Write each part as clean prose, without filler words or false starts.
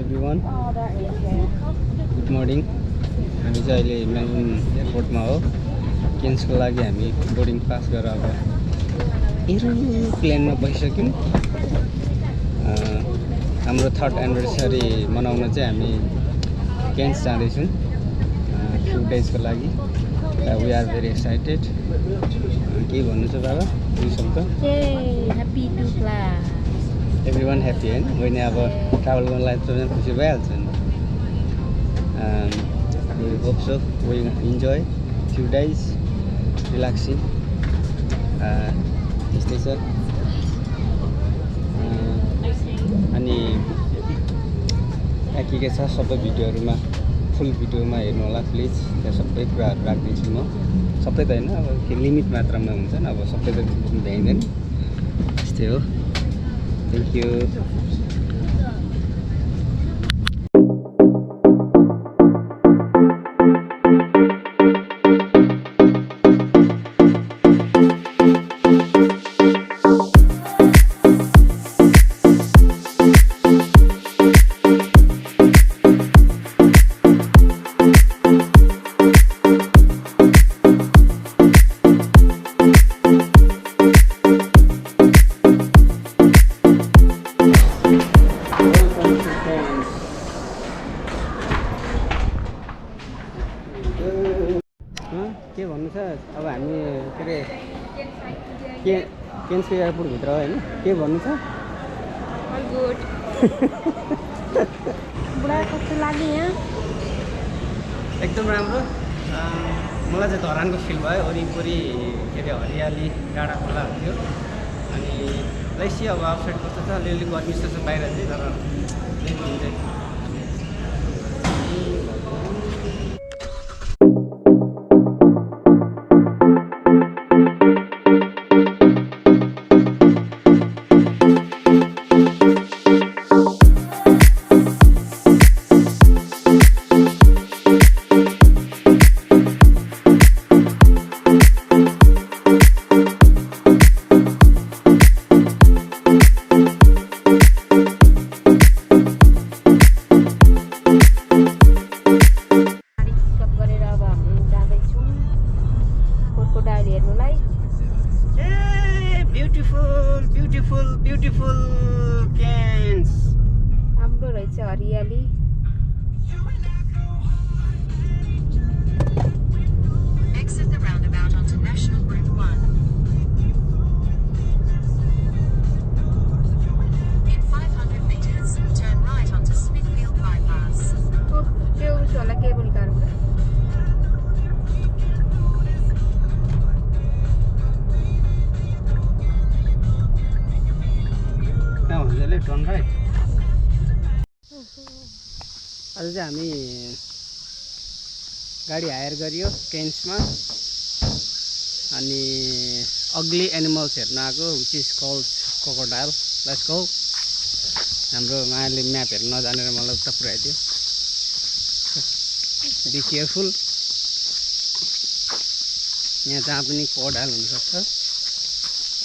everyone. Good morning. हामी चाहिँ अहिले मेलबर्न एयरपोर्टमा हो. केन्सको लागि हामी बोर्डिङ पास गरेर अब एरोप्लेनमा बसिसक्यौँ. हाम्रो 3rd एनिभर्सरी मनाउन चाहिँ हामी केन्स जाँदैछौँ few days को लागि. We are very excited. के भन्नु छ बाबा? दुई शब्द. Happy to fly. Everyone happy हैन? होइन अब ट्राभल गर्नलाई त खुसी भइहाल्छ नि. We hope so. We enjoy few days relaxing. त्यस्तै छ. अनि के छ सबै भिडियोहरुमा फुल भिडियोमा हेर्नु होला प्लिज. त्यहाँ सबै कुराहरु राख्दिन्छु म. सबै त हैन, अब के लिमिट मात्रामा हुन्छ नि, अब सबै त भ्याइदैन. त्यस्तै हो. Thank you. के भन्नु छ अब हामी के केन्सको एयरपोर्ट भित्र हो हैन, के भन्नु छ? All good. बुढा कस्तो लाग्यो यहाँ? एकदम राम्रो. मलाई चाहिँ धरानको फिल भयो. वरिपरि के अरे हरियाली, डाँडा खोलाहरू थियो. अनि लैसी अब आउटसाइड कस्तो छ, अलिअलि गर्मी जस्तो छ बाहिर चाहिँ, तर beautiful cairns. राम्रो रहेछ हरियाली. Exit the roundabout onto National Route 1. In 500 meters, turn right onto Smithfield Bypass. त्यो उसो होला केबल कार हो. Turn right. आज चाहिँ हामी गाडी हायर गरियो केन्समा. अनि अग्ली एनिमल्स हेर्न आएको, which is called crocodile. Let's go. हाम्रो मायाले म्याप हेर्न नजानेर मलाई उता पुऱ्याइदियो. Be careful. यहाँ जहाँ पनि क्रोकोडाइल हुनसक्छ,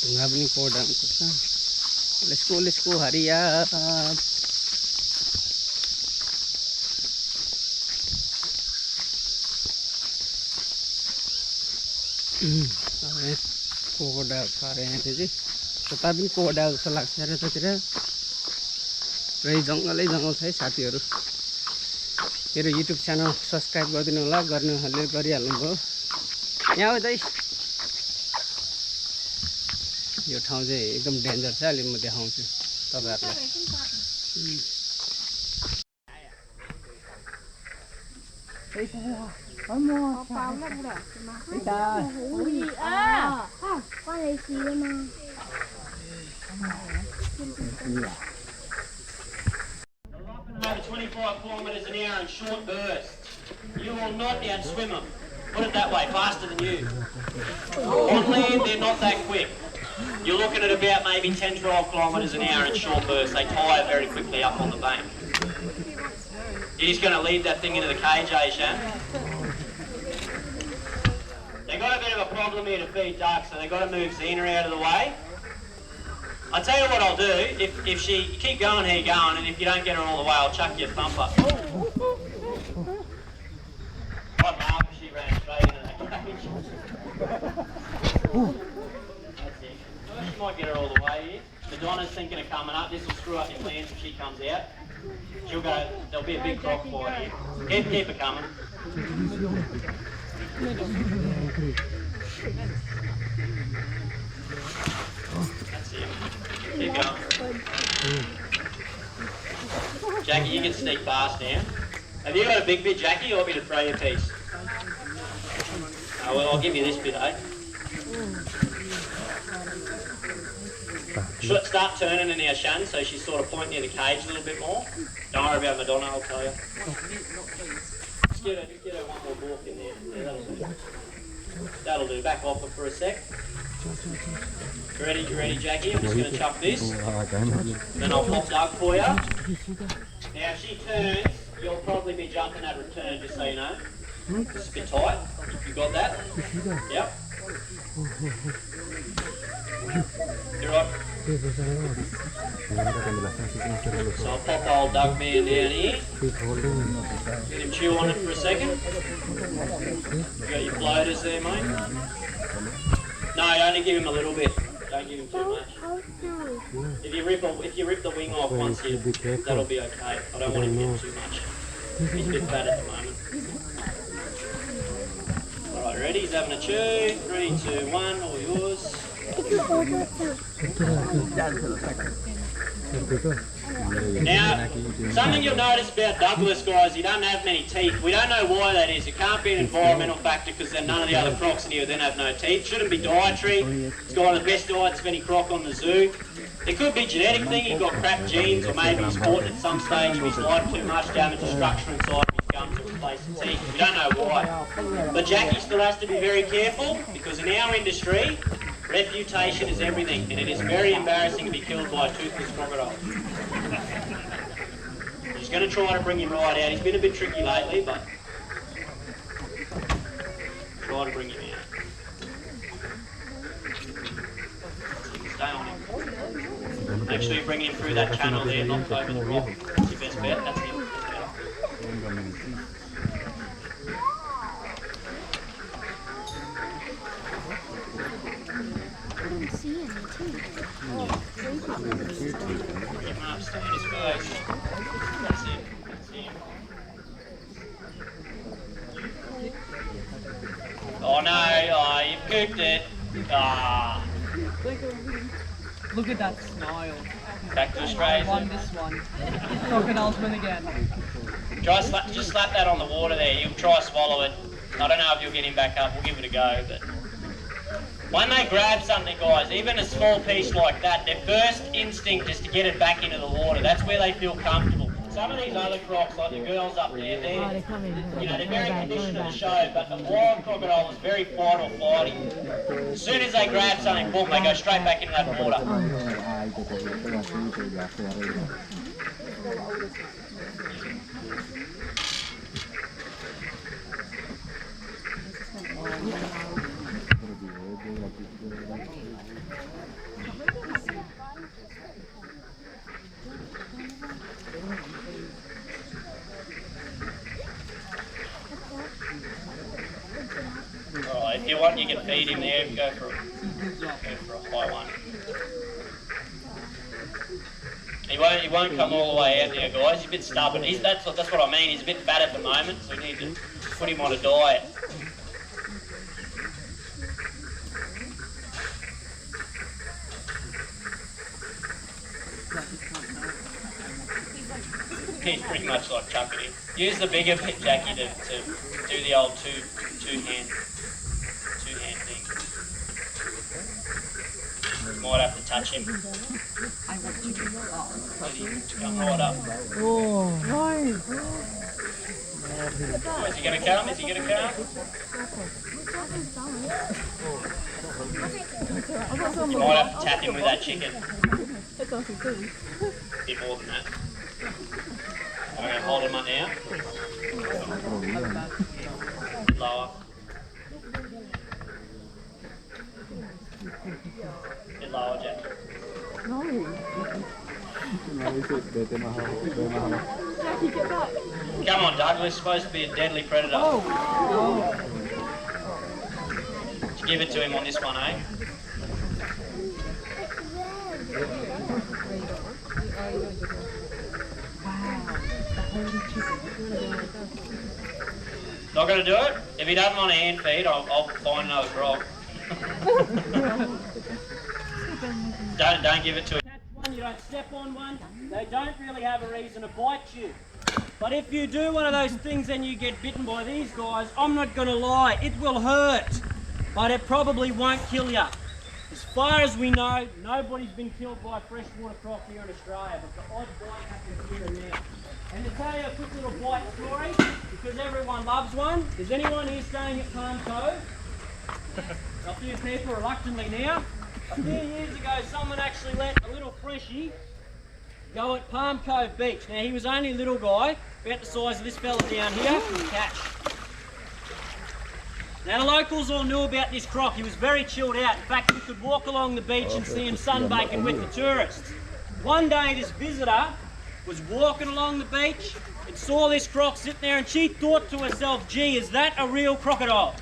ढुङ्गा पनि क्रोकोडाइल हुनसक्छ. Let's go, hurry up. Crocodile छ अरे यहाँ चाहिँ. कता पनि क्रोकोडाइल जस्तो लाग्छ अरे त्यतिर. पुरै जङ्गलै जङ्गल छ है साथीहरू. मेरो युट्युब च्यानल सब्सक्राइब गरिदिनु होला. गर्नेहरूले गरिहाल्नुभयो. यहाँ हो दाइ. यो ठाउँ चाहिँ एकदम डेन्जर छ. अलि म देखाउँछु तपाईहरुलाई. Over 25 kilometres an hour in short bursts. You will not outswim them. Put it that way, faster than you. On land, they're not that quick. You're looking at about maybe 10-12 kilometres an hour in short bursts. They tire very quickly up on the bank. You're just going to lead that thing into the cage, eh, Shan? They've got a bit of a problem here to feed ducks, so they've got to move Xena out of the way. I'll tell you what I'll do. If she keep going here going, and if you don't get her all the way, I'll chuck you a thumper. I'd laugh if she ran straight into that cage. That's it. Well, she might get her all the way here. Madonna's thinking of coming up. This will screw up your plans if she comes out. She'll go. There'll be a big croc for here. Keep her coming. That's it. Keep going. Jackie, you can sneak past now. Have you got a big bit, Jackie, or you want me to throw you a piece? Oh, well, I'll give you this bit, eh? Start turning in our shun so she's sort of pointing near the cage a little bit more. Don't worry about Madonna, I'll tell you. Just get her one more walk in there. Yeah, that'll do. That'll do. Back off her for a sec. You ready, Jackie? I'm just going to chuck this. Then I'll pop Doug for you. Now, if she turns, you'll probably be jumping that return, just so you know. Just a bit tight. You got that? Yep. You're right. So I'll pop old Doug man down here. Let him chew on it for a second. You got your floaters there, mate? No, only give him a little bit. Don't give him too much. If you rip the wing off once, that'll be okay. I don't want him getting too much. He's a bit fat at the moment. Alright, ready? He's having a chew. 3, 2, 1, all yours. Now, something you'll notice about Douglas, guys, he doesn't have many teeth. We don't know why that is. It can't be an environmental factor because then none of the other crocs in here then have no teeth. Shouldn't be dietary. It's got one of the best diets of any croc on the zoo. It could be genetic thing. He's got crap genes, or maybe he's fought at some stage of his life too much, damage the structure inside of his gums to replace the teeth. We don't know why. But Jackie still has to be very careful because in our industry, reputation is everything, and it is very embarrassing to be killed by a toothless crocodile. He's going to try to bring him right out. He's been a bit tricky lately, but try to bring him out. Stay on him. Make sure you bring him through that channel there, not over the rock. That's your best bet. That's him. Oh no, you've cooked it. Ah. Look at that smile. Back to Australia. Won this one. Crocodiles win again. Just slap that on the water there. You'll try swallow it. I don't know if you'll get him back up. We'll give it a go. But when they grab something, guys, even a small piece like that, their first instinct is to get it back into the water. That's where they feel comfortable. Some of these other crocs, like the girls up there, they're very conditioned to the show, but the wild crocodile is very fight or flighty. As soon as they grab something, boom, they go straight back into that water. Alright, if you want, you can feed him there and go for a high one. He won't come all the way out there, guys. He's a bit stubborn. That's what I mean. He's a bit fat at the moment, so we need to put him on a diet. He's pretty much like chucking him. Use the bigger bit, Jackie, to do the old two hand thing. You might have to touch him. I want you to Come right up. Oh, Is he going to come? Is he going to come? You might have to tap him with that chicken. A bit more than that. I'm going to hold him up now. Lower. Bit lower, Jack. Come on, Doug. We're supposed to be a deadly predator. Did you give it to him on this one, eh? Not going to do it? If he doesn't want a hand feed, I'll find another croc. Don't give it to him. Catch one, you don't step on one. They don't really have a reason to bite you. But if you do one of those things and you get bitten by these guys, I'm not going to lie, it will hurt. But it probably won't kill you. As far as we know, nobody's been killed by a freshwater croc here in Australia, but the odd bite happens here and there. And to tell you a quick little bite story, because everyone loves one, is anyone here staying at Palm Cove? A few people reluctantly now. A few years ago, someone actually let a little freshie go at Palm Cove Beach. Now, he was only a little guy, about the size of this fella down here, catch. Now, the locals all knew about this croc. He was very chilled out. In fact, you could walk along the beach and see him sunbaking with the tourists. One day, this visitor was walking along the beach and saw this croc sitting there, and she thought to herself, gee, is that a real crocodile?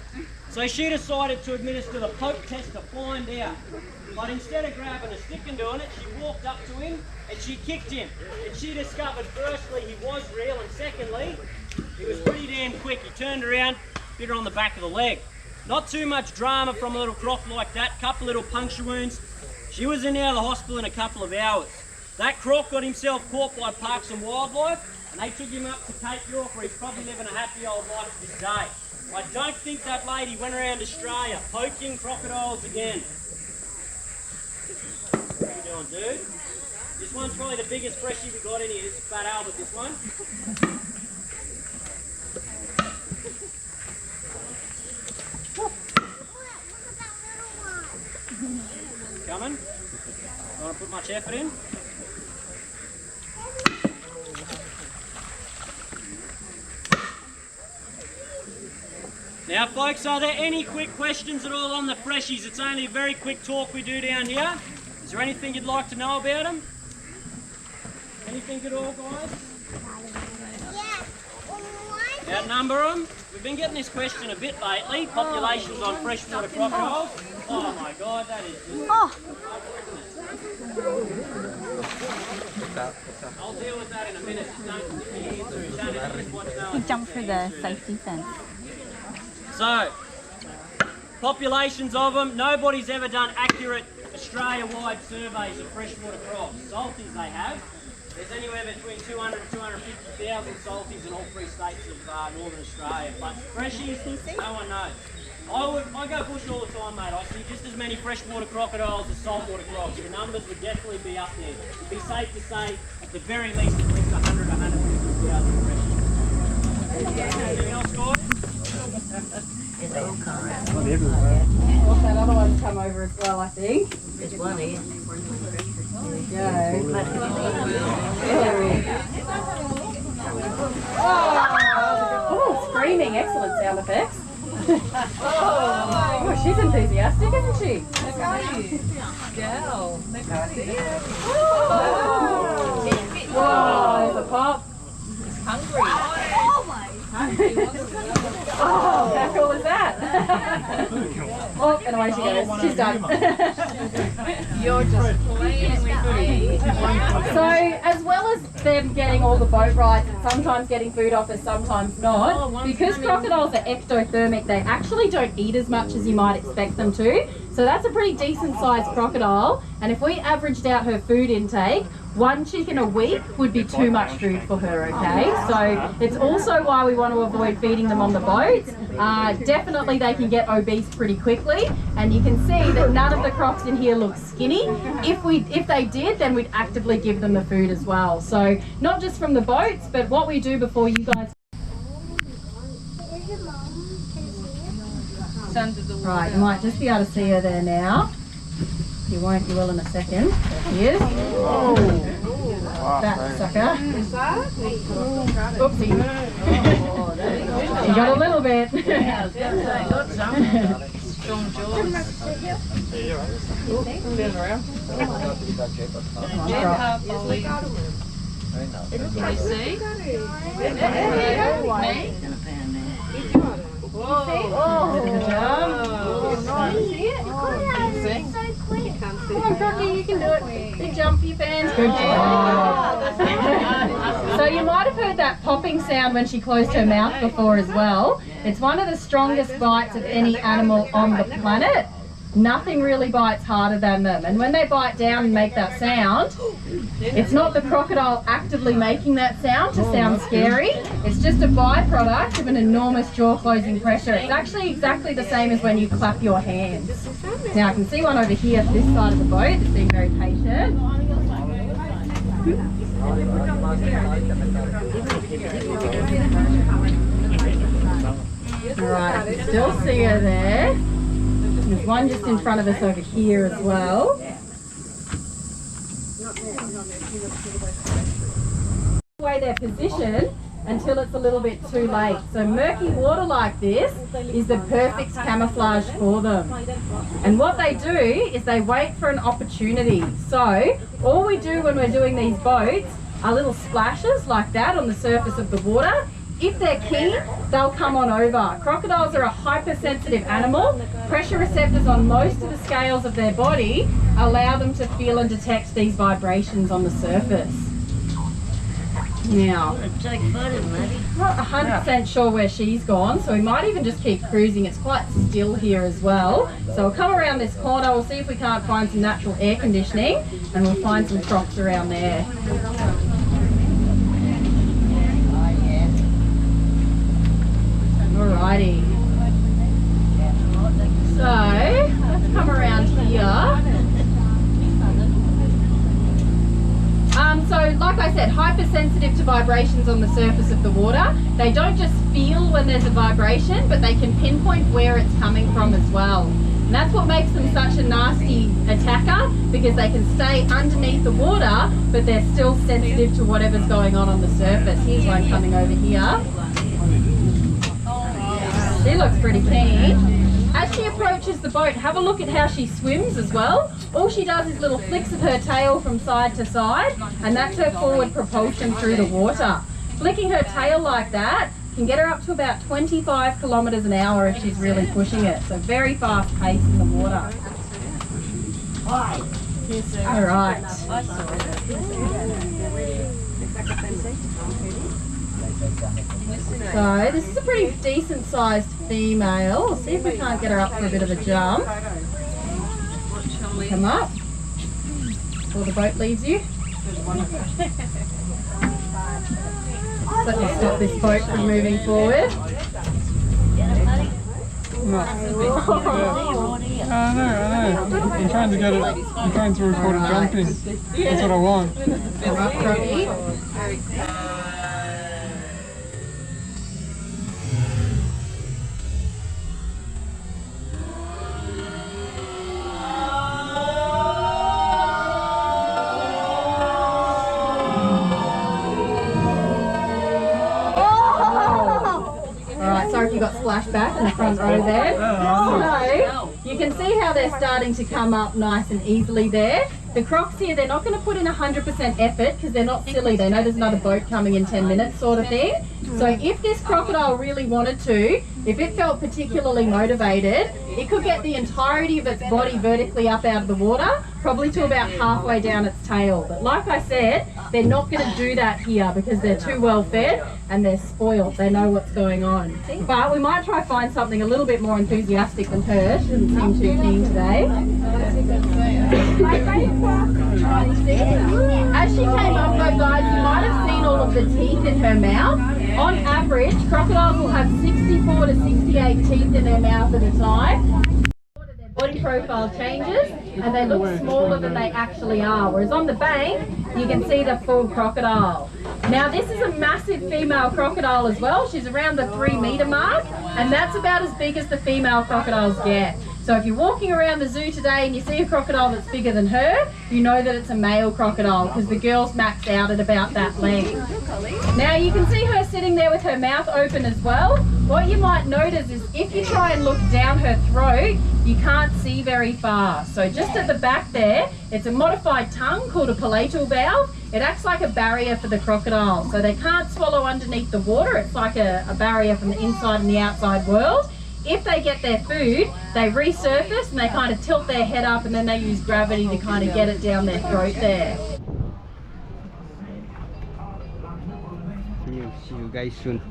So she decided to administer the poke test to find out. But instead of grabbing a stick and doing it, she walked up to him and she kicked him. And she discovered, firstly, he was real, and secondly, he was pretty damn quick. He turned around, bit her on the back of the leg. Not too much drama from a little croc like that, couple little puncture wounds. She was in and out of the hospital in a couple of hours. That croc got himself caught by Parks and Wildlife, and they took him up to Cape York, where he's probably living a happy old life to this day. I don't think that lady went around Australia poking crocodiles again. What are you doing, dude? This one's probably the biggest freshie we got in here. This is Fat Albert, this one. Coming? Don't want to put much effort in? Now folks, are there any quick questions at all on the freshies? It's only a very quick talk we do down here. Is there anything you'd like to know about them? Anything at all, guys? Outnumber them? We've been getting this question a bit lately. Populations on freshwater crocodiles. Oh my God, that is just... I'll deal with that in a minute. He jumped through the safety fence. So, populations of them. Nobody's ever done accurate Australia-wide surveys of freshwater crocs. Salties they have. There's anywhere between 200 and 250,000 salties in all three states of northern Australia. But freshies, no one knows. I go bush all the time, mate. I see just as many freshwater crocodiles as saltwater crocs. The numbers would definitely be up there. It'd be safe to say, at the very least 100, 150,000 freshies. Anything else, guys? That other one's come over as well, I think. There's one here. There we go. Oh, screaming. Excellent sound effects. Oh, she's enthusiastic, isn't she? Oh, there's a pop. Oh, how cool is that? Oh, and away she goes. She's done. You're just playing with me. So, as well as them getting all the boat rides and sometimes getting food off us, sometimes not, because crocodiles are ectothermic, they actually don't eat as much as you might expect them to. So that's a pretty decent sized crocodile, and if we averaged out her food intake, one chicken a week would be too much food for her, okay? So it's also why we want to avoid feeding them on the boats. Definitely they can get obese pretty quickly, and you can see that none of the crocs in here look skinny. If they did, then we'd actively give them the food as well. So not just from the boats, but what we do before you guys... Right, you might just be able to see her there now. You won't, you will in a second. There she is. Oh, that sucker. Oopsie. She got a little bit. Strong jaws. Come on, Crocky, you can do it. Big jump for your fans. Good job. So you might have heard that popping sound when she closed her mouth before as well. It's one of the strongest bites of any animal on the planet. Nothing really bites harder than them. And when they bite down and make that sound, it's not the crocodile actively making that sound to sound scary. It's just a byproduct of an enormous jaw closing pressure. It's actually exactly the same as when you clap your hands. Now I can see one over here at this side of the boat that's being very patient. Alright, I can still see her there. There's one just in front of us over here as well. Way their position until it's a little bit too late. So murky water like this is the perfect camouflage for them. And what they do is they wait for an opportunity. So all we do when we're doing these boats are little splashes like that on the surface of the water. If they're keen, they'll come on over. Crocodiles are a hypersensitive animal. Pressure receptors on most of the scales of their body allow them to feel and detect these vibrations on the surface. Now, not 100% sure where she's gone, so we might even just keep cruising. It's quite still here as well. So we'll come around this corner, we'll see if we can't find some natural air conditioning, and we'll find some crocs around there. Alrighty. So, let's come around here. So, like I said, hypersensitive to vibrations on the surface of the water. They don't just feel when there's a vibration, but they can pinpoint where it's coming from as well. And that's what makes them such a nasty attacker, because they can stay underneath the water, but they're still sensitive to whatever's going on the surface. Here's one coming over here. She looks pretty keen. As she approaches the boat, have a look at how she swims as well. All she does is little flicks of her tail from side to side, and that's her forward propulsion through the water. Flicking her tail like that can get her up to about 25 kilometres an hour if she's really pushing it. So very fast pace in the water. All right. So this is a pretty decent sized female. We'll see if we can't get her up for a bit of a jump. Come up before the boat leaves you. Let me stop this boat from moving forward. No. I know. I'm trying to get it. I'm trying to record it jumping. That's what I want. Come up, Crocky. Sorry if you got splashed back in the front row there. So you can see how they're starting to come up nice and easily there. The crocs here, they're not going to put in 100% effort because they're not silly. They know there's another boat coming in 10 minutes sort of thing. So if this crocodile really wanted to, if it felt particularly motivated, it could get the entirety of its body vertically up out of the water, probably to about halfway down its tail. But like I said, they're not going to do that here because they're too well fed and they're spoiled. They know what's going on. But we might try find something a little bit more enthusiastic than her. She doesn't seem too keen today. As she came up though, guys, you might have seen all of the teeth in her mouth. On average, crocodiles will have 64 to 68 teeth in their mouth at a time. Their body profile changes and they look smaller than they actually are. Whereas on the bank, you can see the full crocodile. Now this is a massive female crocodile as well. She's around the 3 metre mark, and that's about as big as the female crocodiles get. So if you're walking around the zoo today and you see a crocodile that's bigger than her, you know that it's a male crocodile because the girls maxed out at about that length. Now you can see her sitting there with her mouth open as well. What you might notice is if you try and look down her throat, you can't see very far. So just at the back there, it's a modified tongue called a palatal valve. It acts like a barrier for the crocodile. So they can't swallow underneath the water. It's like a barrier from the inside and the outside world. If they get their food, they resurface and they kind of tilt their head up and then they use gravity to kind of get it down their throat there. See you guys soon.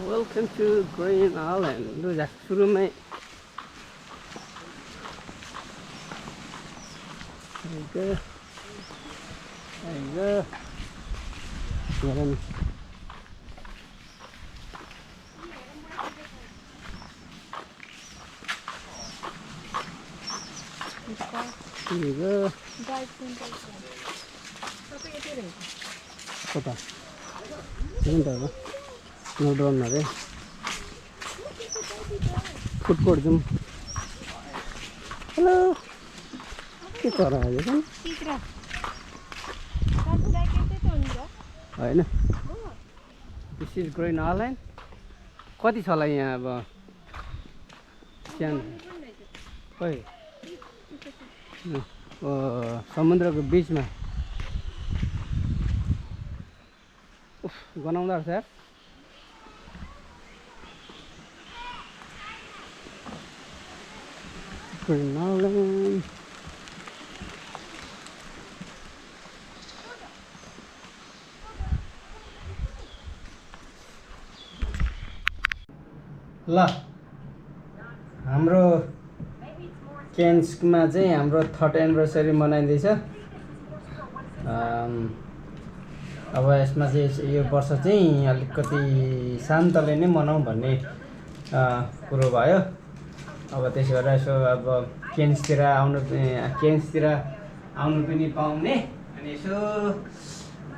Welcome to Green Island. Lùi ra suruh mai. There you go. Jalan. Here you go. Kota. Sebentar, Pak. No drone ada. Food court jam. Hello. के कर आयो kan? Hahn. This is Green Island. कति छ होला यहाँ अब? सानो. खोइ. समुद्रको बीचमा. उफ, गनाउँदा रहेछ यार. Green Island. ल हाम्रो केन्समा चाहिँ हाम्रो 3rd एनिभर्सरी मनाइँदैछ। अब यसमा चाहिँ यो वर्ष चाहिँ अलिकति शान्तले नै मनाउँ भन्ने कुरो भयो। अब त्यसो गरेर यसो अब केन्सतिर आउनु पनि पाउने अनि यसो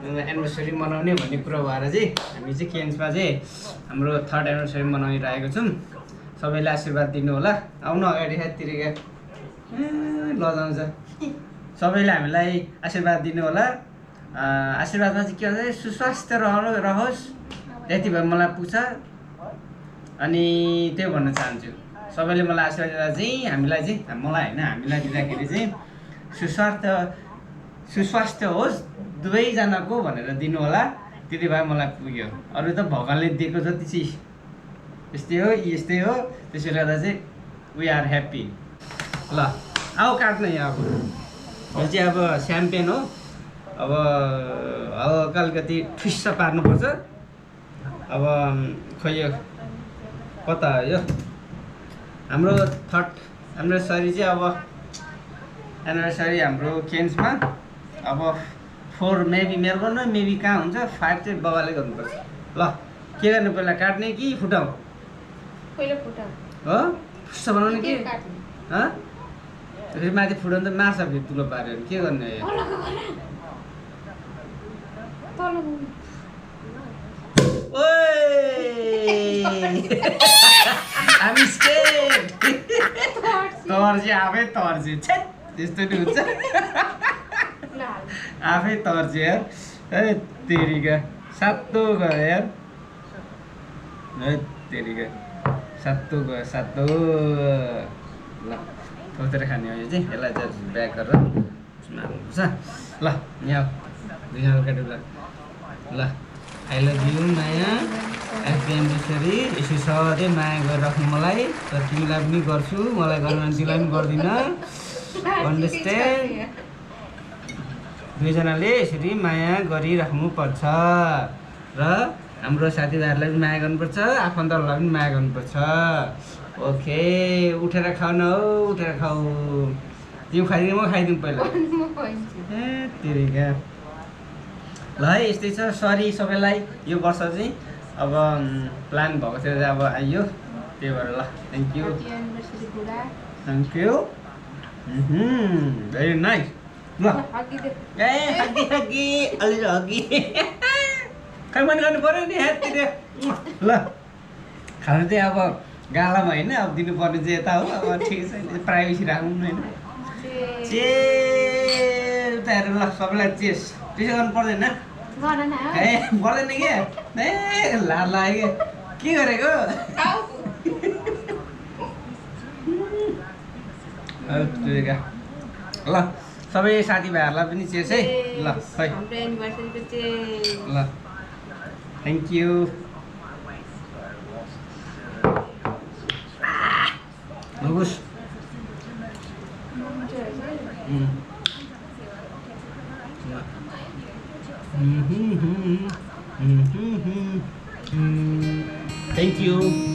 एनिभर्सरी मनाउने भन्ने कुरा भएर चाहिँ हामी चाहिँ केन्समा चाहिँ हाम्रो 3rd एनिभर्सरी मनाइरहेको छौँ। सबैले आशीर्वाद दिनु होला। आउनु अगाडि हाततिरका लजाउँछ। सबैले हामीलाई आशीर्वाद दिनु होला। आशीर्वादमा चाहिँ के भन्छ, सुस्वास्थ्य रहोस् त्यति भए मलाई पुग्छ। अनि त्यो भन्न चाहन्छु, सबैले मलाई आशीर्वाद दिँदा चाहिँ हामीलाई दिँदाखेरि चाहिँ सुस्वास्थ्य होस् दुवैजनाको भनेर दिनु होला। त्यति भए मलाई पुग्यो। अरू त भगवानले दिएको जति चिज यस्तै हो। त्यसैले गर्दा चाहिँ वी आर ह्याप्पी। ल आऊ काट्न यहाँ। अब यो चाहिँ अब स्याम्पेन हो। अब हल्का अलिकति ठुस्स पार्नुपर्छ। अब खोइ यो कता हो यो हाम्रो 3rd एनिभर्सरी चाहिँ अब एनिभर्सरी हाम्रो केन्समा अब 4 मेबी मेलबर्न मेबी कहाँ हुन्छ, 5 चाहिँ बाबाले गर्नुपर्छ। ल के गर्ने पहिला काट्ने कि फुटाऊ? पहिला फुटाऊ हो फुस्स बनाउने कि फेरि माथि फुटाउनु त मार्छ फेरि तुलो पारेर के गर्ने I'm scared. तर्जे आफै तर्जे छे त्यस्तो नि हुन्छ आफै तर्जे यार ए तेरिका सातो गयो यार ए तेरिका सातो गयो सातो ल थोतेर खाने हो यो चाहिँ यसलाई चाहिँ ब्याक गरेर उसमा हाल्नुपर्छ ल यहाँ दुईजना केटो ल आई लभ यु माया एफएम त्यसरी यसरी सधैँ माया गरिराख्नु मलाई तर तिमीलाई पनि गर्छु मलाई गर्न तिमीलाई पनि गर्दिनँ अन्डरस्ट्यान्ड दुईजनाले यसरी माया गरिराख्नुपर्छ र हाम्रो साथीभाइहरूलाई पनि माया गर्नुपर्छ आफन्तहरूलाई पनि माया गर्नुपर्छ ओके उठेर खाऊ न हौ उठेर खाऊ तिमी खाइदिनु म खाइदिउँ पहिला ए तेरिका ल है यस्तै छ सरी सबैलाई यो वर्ष चाहिँ अब प्लान भएको थियो चाहिँ अब आइयो त्यही भएर ल thank you thank you very nice ल ए हगी हगी अलि हगी खै मन गर्नु पऱ्यो नि हेतिर ल खानु चाहिँ अब गालामा होइन अब दिनुपर्ने चाहिँ यता हो अब ठिक छ प्राइभेसी राखौँ होइन चेस उता हेरेर ल सबैलाई चेस त्यसो गर्नु पर्दैन ए पर्दैन क्या ए लार लाग्यो के गरेको ल सबै साथीभाइहरूलाई पनि चेस है ल खै ल थ्याङ्क यू लुस Thank you.